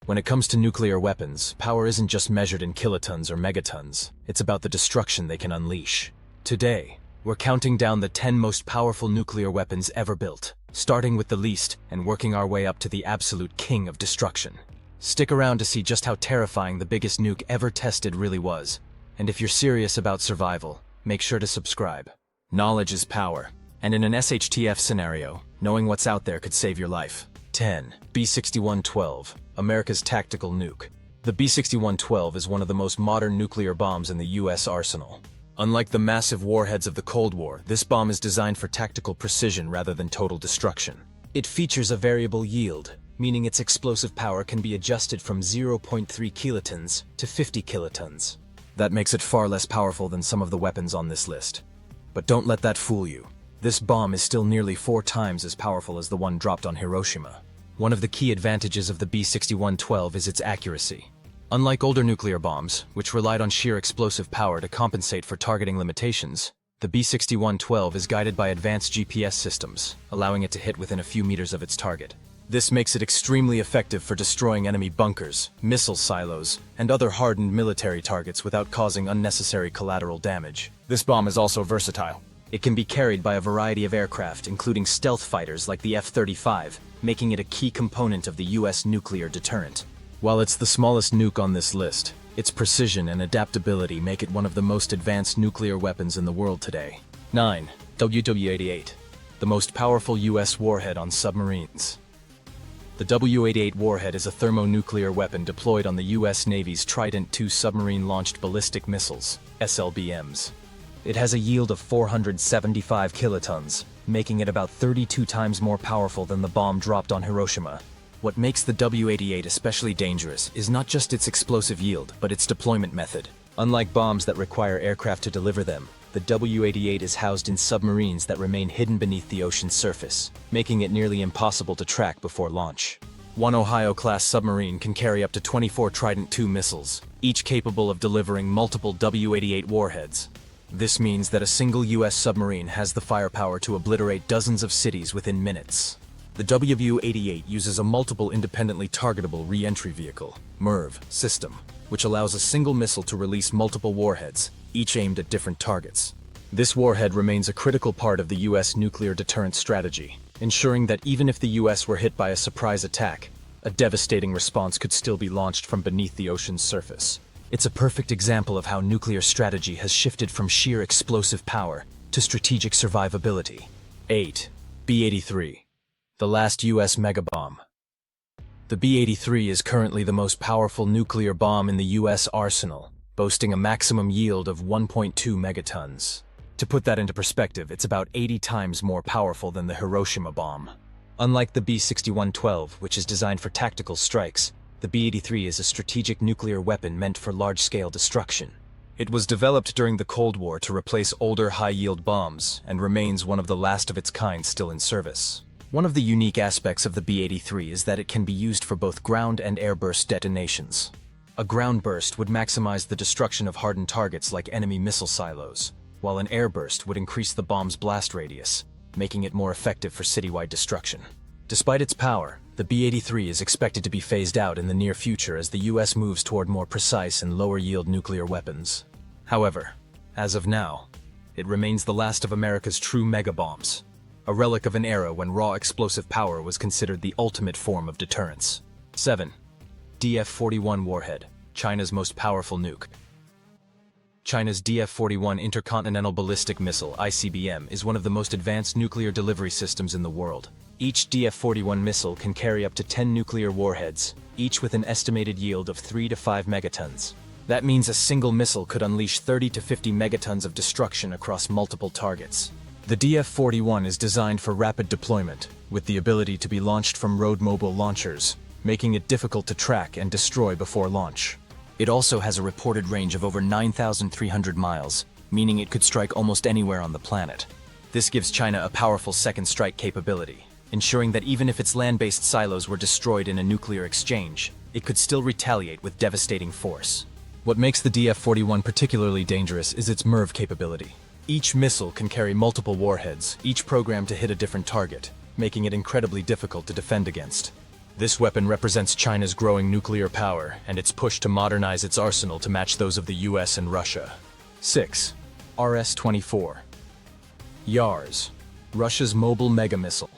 When it comes to nuclear weapons, power isn't just measured in kilotons or megatons. It's about the destruction they can unleash. Today, we're counting down the 10 most powerful nuclear weapons ever built, starting with the least and working our way up to the absolute king of destruction. Stick around to see just how terrifying the biggest nuke ever tested really was. And if you're serious about survival, make sure to subscribe. Knowledge is power, and in an SHTF scenario, knowing what's out there could save your life. 10. B-6112, America's tactical nuke. The B-6112 is one of the most modern nuclear bombs in the US arsenal. Unlike the massive warheads of the Cold War, this bomb is designed for tactical precision rather than total destruction. It features a variable yield, meaning its explosive power can be adjusted from 0.3 kilotons to 50 kilotons. That makes it far less powerful than some of the weapons on this list. But don't let that fool you. This bomb is still nearly 4 times as powerful as the one dropped on Hiroshima. One of the key advantages of the B-6112 is its accuracy. Unlike older nuclear bombs, which relied on sheer explosive power to compensate for targeting limitations, the B-6112 is guided by advanced GPS systems, allowing it to hit within a few meters of its target. This makes it extremely effective for destroying enemy bunkers, missile silos, and other hardened military targets without causing unnecessary collateral damage. This bomb is also versatile. It can be carried by a variety of aircraft, including stealth fighters like the F-35, making it a key component of the US nuclear deterrent. While it's the smallest nuke on this list, its precision and adaptability make it one of the most advanced nuclear weapons in the world today. 9. W-88, the most powerful US warhead on submarines. The W-88 warhead is a thermonuclear weapon deployed on the US Navy's Trident II submarine-launched ballistic missiles, SLBMs. It has a yield of 475 kilotons, making it about 32 times more powerful than the bomb dropped on Hiroshima. What makes the W-88 especially dangerous is not just its explosive yield, but its deployment method. Unlike bombs that require aircraft to deliver them, the W-88 is housed in submarines that remain hidden beneath the ocean's surface, making it nearly impossible to track before launch. One Ohio-class submarine can carry up to 24 Trident II missiles, each capable of delivering multiple W-88 warheads. This means that a single US submarine has the firepower to obliterate dozens of cities within minutes. The W-88 uses a multiple independently targetable re-entry vehicle, MIRV, system, which allows a single missile to release multiple warheads, each aimed at different targets. This warhead remains a critical part of the US nuclear deterrence strategy, ensuring that even if the US were hit by a surprise attack, a devastating response could still be launched from beneath the ocean's surface. It's a perfect example of how nuclear strategy has shifted from sheer explosive power to strategic survivability. 8. B-83. The last US megabomb. The B-83 is currently the most powerful nuclear bomb in the US arsenal, boasting a maximum yield of 1.2 megatons. To put that into perspective, it's about 80 times more powerful than the Hiroshima bomb. Unlike the B-6112, which is designed for tactical strikes, the B-83 is a strategic nuclear weapon meant for large-scale destruction. It was developed during the Cold War to replace older high-yield bombs and remains one of the last of its kind still in service. One of the unique aspects of the B-83 is that it can be used for both ground and air burst detonations. A ground burst would maximize the destruction of hardened targets like enemy missile silos, while an air burst would increase the bomb's blast radius, making it more effective for citywide destruction. Despite its power, the B-83 is expected to be phased out in the near future as the US moves toward more precise and lower-yield nuclear weapons. However, as of now, it remains the last of America's true megabombs, a relic of an era when raw explosive power was considered the ultimate form of deterrence. 7. DF-41 warhead, China's most powerful nuke. China's DF-41 Intercontinental Ballistic Missile (ICBM) is one of the most advanced nuclear delivery systems in the world. Each DF-41 missile can carry up to 10 nuclear warheads, each with an estimated yield of 3 to 5 megatons. That means a single missile could unleash 30 to 50 megatons of destruction across multiple targets. The DF-41 is designed for rapid deployment, with the ability to be launched from road mobile launchers, making it difficult to track and destroy before launch. It also has a reported range of over 9,300 miles, meaning it could strike almost anywhere on the planet. This gives China a powerful second strike capability, ensuring that even if its land-based silos were destroyed in a nuclear exchange, it could still retaliate with devastating force. What makes the DF-41 particularly dangerous is its MIRV capability. Each missile can carry multiple warheads, each programmed to hit a different target, making it incredibly difficult to defend against. This weapon represents China's growing nuclear power and its push to modernize its arsenal to match those of the US and Russia. 6. RS-24. Yars, Russia's mobile mega missile.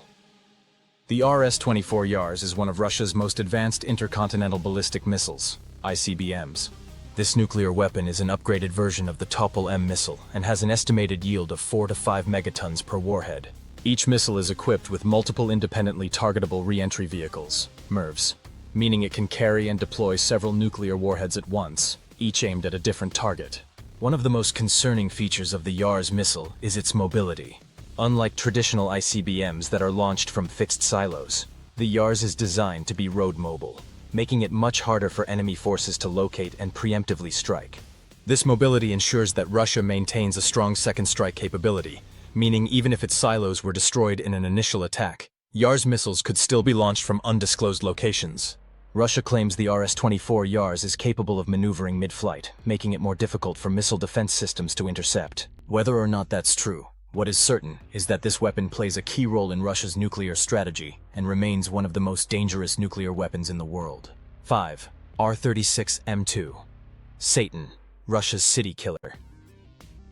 The RS-24 Yars is one of Russia's most advanced intercontinental ballistic missiles, ICBMs. This nuclear weapon is an upgraded version of the Topol-M missile and has an estimated yield of 4 to 5 megatons per warhead. Each missile is equipped with multiple independently targetable re-entry vehicles, MIRVs, meaning it can carry and deploy several nuclear warheads at once, each aimed at a different target. One of the most concerning features of the Yars missile is its mobility. Unlike traditional ICBMs that are launched from fixed silos, the Yars is designed to be road mobile, making it much harder for enemy forces to locate and preemptively strike. This mobility ensures that Russia maintains a strong second strike capability, meaning even if its silos were destroyed in an initial attack, Yars missiles could still be launched from undisclosed locations. Russia claims the RS-24 Yars is capable of maneuvering mid-flight, making it more difficult for missile defense systems to intercept. Whether or not that's true, what is certain is that this weapon plays a key role in Russia's nuclear strategy and remains one of the most dangerous nuclear weapons in the world. 5. R-36M2 Satan, Russia's city killer.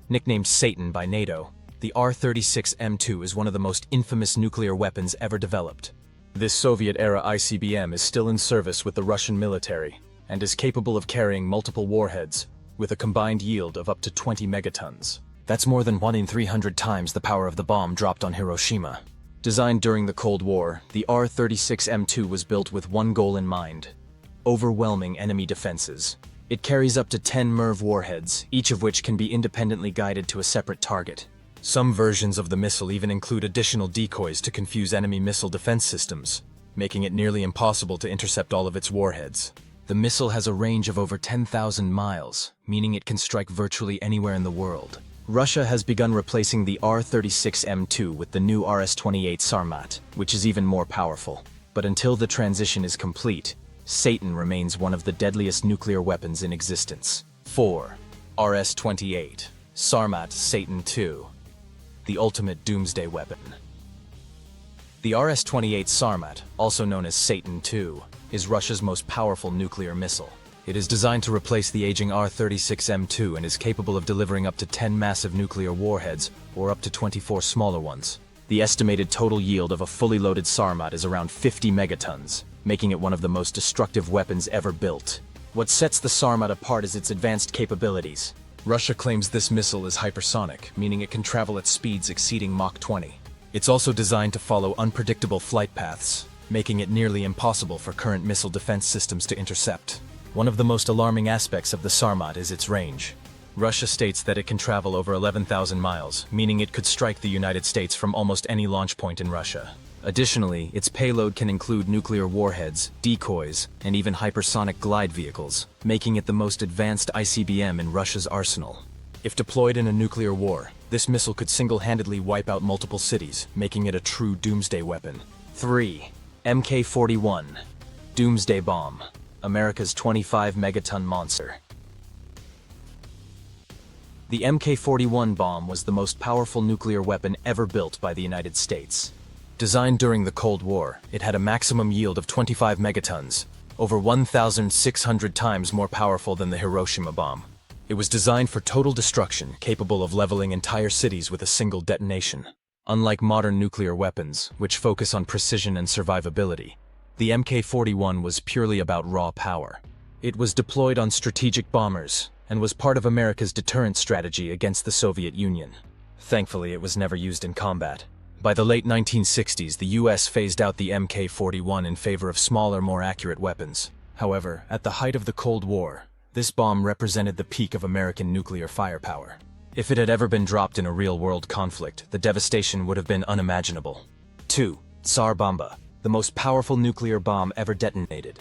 Nicknamed Satan by NATO, the R-36M2 is one of the most infamous nuclear weapons ever developed. This Soviet-era ICBM is still in service with the Russian military and is capable of carrying multiple warheads with a combined yield of up to 20 megatons. That's more than 1 in 300 times the power of the bomb dropped on Hiroshima. Designed during the Cold War, the R-36M2 was built with one goal in mind: overwhelming enemy defenses. It carries up to 10 MIRV warheads, each of which can be independently guided to a separate target. Some versions of the missile even include additional decoys to confuse enemy missile defense systems, making it nearly impossible to intercept all of its warheads. The missile has a range of over 10,000 miles, meaning it can strike virtually anywhere in the world. Russia has begun replacing the R-36M2 with the new RS-28 Sarmat, which is even more powerful. But until the transition is complete, Satan remains one of the deadliest nuclear weapons in existence. 4. RS-28 Sarmat Satan II, the ultimate doomsday weapon. The RS-28 Sarmat, also known as Satan II, is Russia's most powerful nuclear missile. It is designed to replace the aging R-36M2 and is capable of delivering up to 10 massive nuclear warheads or up to 24 smaller ones. The estimated total yield of a fully loaded Sarmat is around 50 megatons, making it one of the most destructive weapons ever built. What sets the Sarmat apart is its advanced capabilities. Russia claims this missile is hypersonic, meaning it can travel at speeds exceeding Mach 20. It's also designed to follow unpredictable flight paths, making it nearly impossible for current missile defense systems to intercept. One of the most alarming aspects of the Sarmat is its range. Russia states that it can travel over 11,000 miles, meaning it could strike the United States from almost any launch point in Russia. Additionally, its payload can include nuclear warheads, decoys, and even hypersonic glide vehicles, making it the most advanced ICBM in Russia's arsenal. If deployed in a nuclear war, this missile could single-handedly wipe out multiple cities, making it a true doomsday weapon. 3. Mk-41 Doomsday Bomb, America's 25 megaton monster. The Mk-41 bomb was the most powerful nuclear weapon ever built by the United States. Designed during the Cold War, it had a maximum yield of 25 megatons, over 1,600 times more powerful than the Hiroshima bomb. It was designed for total destruction, capable of leveling entire cities with a single detonation. Unlike modern nuclear weapons, which focus on precision and survivability, the Mk-41 was purely about raw power. It was deployed on strategic bombers and was part of America's deterrence strategy against the Soviet Union. Thankfully, it was never used in combat. By the late 1960s, the US phased out the Mk-41 in favor of smaller, more accurate weapons. However, at the height of the Cold War, this bomb represented the peak of American nuclear firepower. If it had ever been dropped in a real-world conflict, the devastation would have been unimaginable. 2. Tsar Bomba, the most powerful nuclear bomb ever detonated.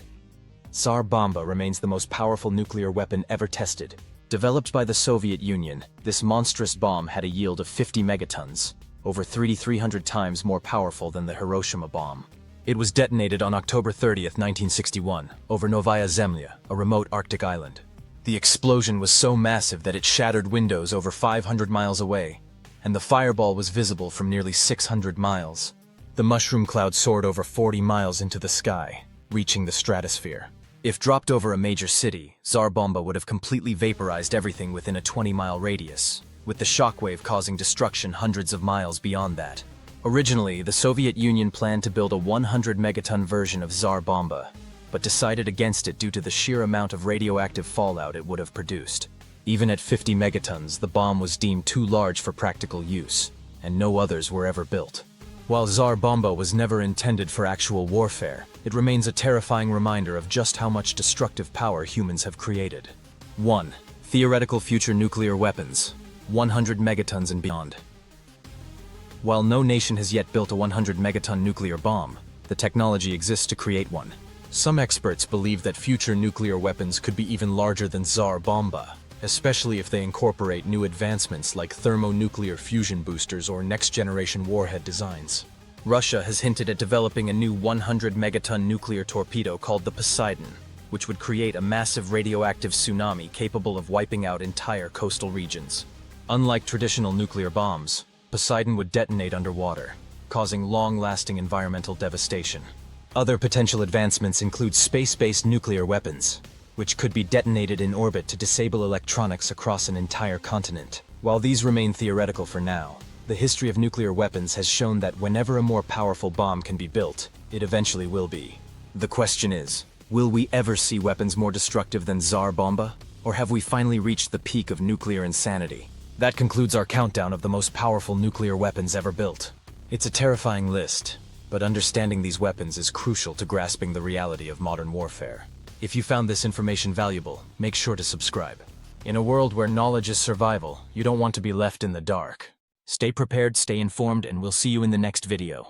Tsar Bomba remains the most powerful nuclear weapon ever tested. Developed by the Soviet Union, this monstrous bomb had a yield of 50 megatons, over 3,300 times more powerful than the Hiroshima bomb. It was detonated on October 30th, 1961, over Novaya Zemlya, a remote Arctic island. The explosion was so massive that it shattered windows over 500 miles away, and the fireball was visible from nearly 600 miles. The mushroom cloud soared over 40 miles into the sky, reaching the stratosphere. If dropped over a major city, Tsar Bomba would have completely vaporized everything within a 20-mile radius, with the shockwave causing destruction hundreds of miles beyond that. Originally, the Soviet Union planned to build a 100-megaton version of Tsar Bomba, but decided against it due to the sheer amount of radioactive fallout it would have produced. Even at 50 megatons, the bomb was deemed too large for practical use, and no others were ever built. While Tsar Bomba was never intended for actual warfare, it remains a terrifying reminder of just how much destructive power humans have created. 1. Theoretical future nuclear weapons, 100 megatons and beyond. While no nation has yet built a 100-megaton nuclear bomb, the technology exists to create one. Some experts believe that future nuclear weapons could be even larger than Tsar Bomba, especially if they incorporate new advancements like thermonuclear fusion boosters or next-generation warhead designs. Russia has hinted at developing a new 100-megaton nuclear torpedo called the Poseidon, which would create a massive radioactive tsunami capable of wiping out entire coastal regions. Unlike traditional nuclear bombs, Poseidon would detonate underwater, causing long-lasting environmental devastation. Other potential advancements include space-based nuclear weapons, which could be detonated in orbit to disable electronics across an entire continent. While these remain theoretical for now, the history of nuclear weapons has shown that whenever a more powerful bomb can be built, it eventually will be. The question is, will we ever see weapons more destructive than Tsar Bomba? Or have we finally reached the peak of nuclear insanity? That concludes our countdown of the most powerful nuclear weapons ever built. It's a terrifying list, but understanding these weapons is crucial to grasping the reality of modern warfare. If you found this information valuable, make sure to subscribe. In a world where knowledge is survival, you don't want to be left in the dark. Stay prepared, stay informed, and we'll see you in the next video.